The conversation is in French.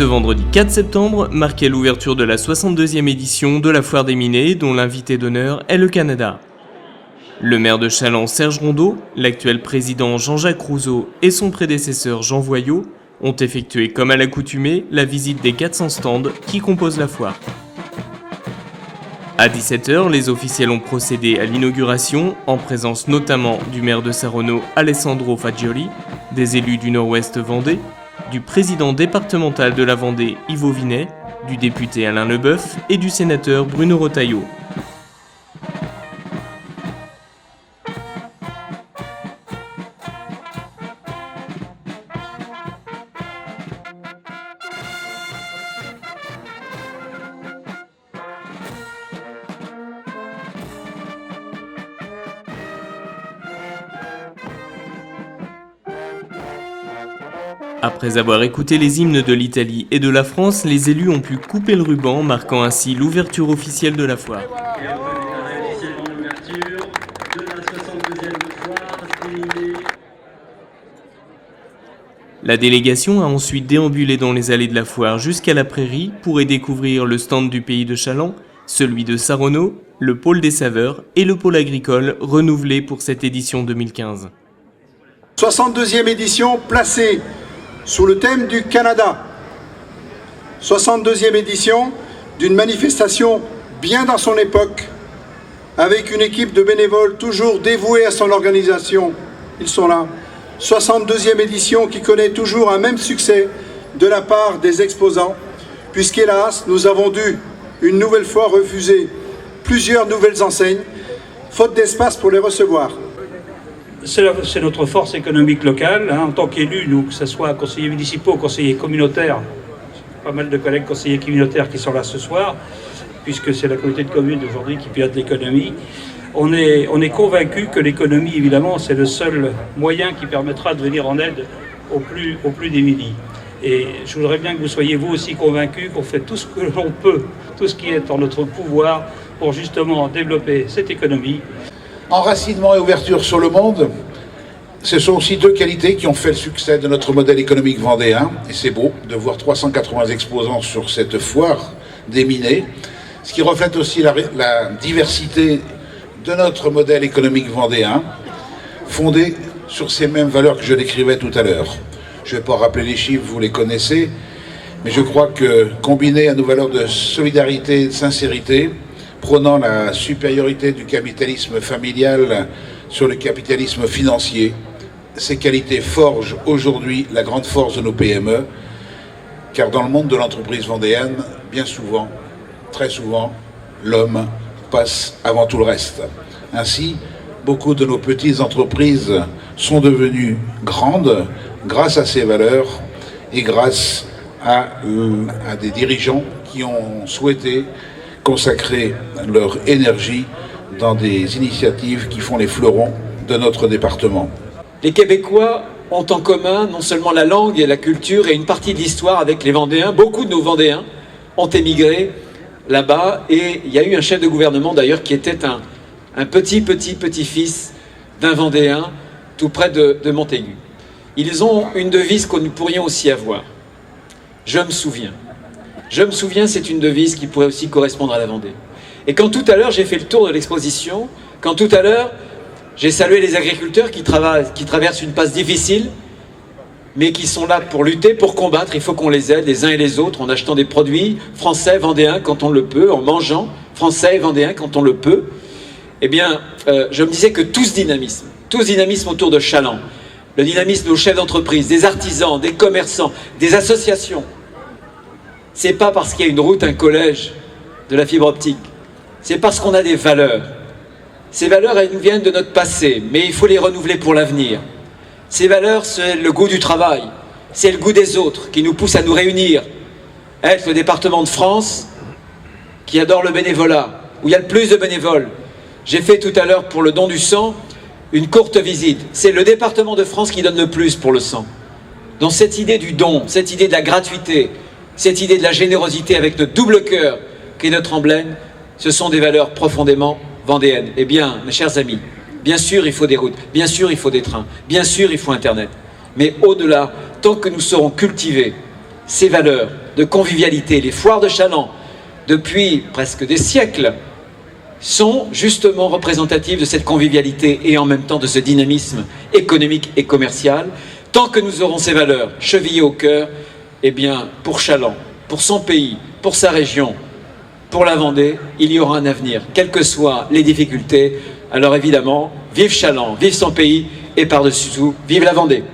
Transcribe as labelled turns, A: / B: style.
A: Ce vendredi 4 septembre marquait l'ouverture de la 62e édition de la Foire des Miniers, dont l'invité d'honneur est le Canada. Le maire de Challans, Serge Rondeau, l'actuel président Jean-Jacques Rouzeau et son prédécesseur Jean Voyot ont effectué comme à l'accoutumée la visite des 400 stands qui composent la foire. À 17h, les officiels ont procédé à l'inauguration, en présence notamment du maire de Saronneau, Alessandro Fagioli, des élus du Nord-Ouest Vendée, du président départemental de la Vendée, Yves Vinet, du député Alain Leboeuf et du sénateur Bruno Retailleau. Après avoir écouté les hymnes de l'Italie et de la France, les élus ont pu couper le ruban, marquant ainsi l'ouverture officielle de la foire. La délégation a ensuite déambulé dans les allées de la foire jusqu'à la prairie pour y découvrir le stand du pays de Challans, celui de Saronneau, le pôle des saveurs et le pôle agricole renouvelé pour cette édition 2015.
B: 62e édition placée sous le thème du Canada. 62e édition d'une manifestation bien dans son époque, avec une équipe de bénévoles toujours dévoués à son organisation. Ils sont là. 62e édition qui connaît toujours un même succès de la part des exposants, puisqu'hélas, nous avons dû une nouvelle fois refuser plusieurs nouvelles enseignes, faute d'espace pour les recevoir.
C: C'est notre force économique locale, hein, en tant qu'élus, nous, que ce soit conseillers municipaux, conseillers communautaires, pas mal de collègues conseillers communautaires qui sont là ce soir, puisque c'est la communauté de communes d'aujourd'hui qui pilote l'économie. On est convaincus que l'économie, évidemment, c'est le seul moyen qui permettra de venir en aide aux plus démunis. Et je voudrais bien que vous soyez vous aussi convaincus qu'on fait tout ce que l'on peut, tout ce qui est en notre pouvoir pour justement développer cette économie.
D: Enracinement et ouverture sur le monde, ce sont aussi deux qualités qui ont fait le succès de notre modèle économique vendéen. Et c'est beau de voir 380 exposants sur cette foire des Miniers, ce qui reflète aussi la diversité de notre modèle économique vendéen, fondé sur ces mêmes valeurs que je décrivais tout à l'heure. Je ne vais pas rappeler les chiffres, vous les connaissez, mais je crois que combiné à nos valeurs de solidarité et de sincérité, prônant la supériorité du capitalisme familial sur le capitalisme financier, ces qualités forgent aujourd'hui la grande force de nos PME, car dans le monde de l'entreprise vendéenne, bien souvent, très souvent, l'homme passe avant tout le reste. Ainsi, beaucoup de nos petites entreprises sont devenues grandes grâce à ces valeurs et grâce à des dirigeants qui ont souhaité consacrer leur énergie dans des initiatives qui font les fleurons de notre département.
E: Les Québécois ont en commun non seulement la langue et la culture et une partie de l'histoire avec les Vendéens. Beaucoup de nos Vendéens ont émigré là-bas et il y a eu un chef de gouvernement d'ailleurs qui était un petit-fils d'un Vendéen tout près de Montaigu. Ils ont une devise que nous pourrions aussi avoir. Je me souviens. Je me souviens, c'est une devise qui pourrait aussi correspondre à la Vendée. Et quand tout à l'heure j'ai fait le tour de l'exposition, quand tout à l'heure j'ai salué les agriculteurs qui traversent une passe difficile, mais qui sont là pour lutter, pour combattre, il faut qu'on les aide les uns et les autres en achetant des produits français, vendéens quand on le peut, en mangeant français et vendéens quand on le peut. Eh bien, je me disais que tout ce dynamisme autour de Challans, le dynamisme de nos chefs d'entreprise, des artisans, des commerçants, des associations, c'est pas parce qu'il y a une route, un collège, de la fibre optique. C'est parce qu'on a des valeurs. Ces valeurs, elles nous viennent de notre passé, mais il faut les renouveler pour l'avenir. Ces valeurs, c'est le goût du travail, c'est le goût des autres qui nous pousse à nous réunir. Être le département de France qui adore le bénévolat, où il y a le plus de bénévoles. J'ai fait tout à l'heure pour le don du sang une courte visite. C'est le département de France qui donne le plus pour le sang. Donc cette idée du don, cette idée de la gratuité, cette idée de la générosité avec notre double cœur qui est notre emblème, ce sont des valeurs profondément vendéennes. Eh bien, mes chers amis, bien sûr il faut des routes, bien sûr il faut des trains, bien sûr il faut Internet. Mais au-delà, tant que nous saurons cultiver ces valeurs de convivialité. Les foires de chaland, depuis presque des siècles, sont justement représentatives de cette convivialité et en même temps de ce dynamisme économique et commercial. Tant que nous aurons ces valeurs chevillées au cœur, eh bien, pour Chaland, pour son pays, pour sa région, pour la Vendée, il y aura un avenir, quelles que soient les difficultés. Alors évidemment, vive Chaland, vive son pays et par-dessus tout, vive la Vendée.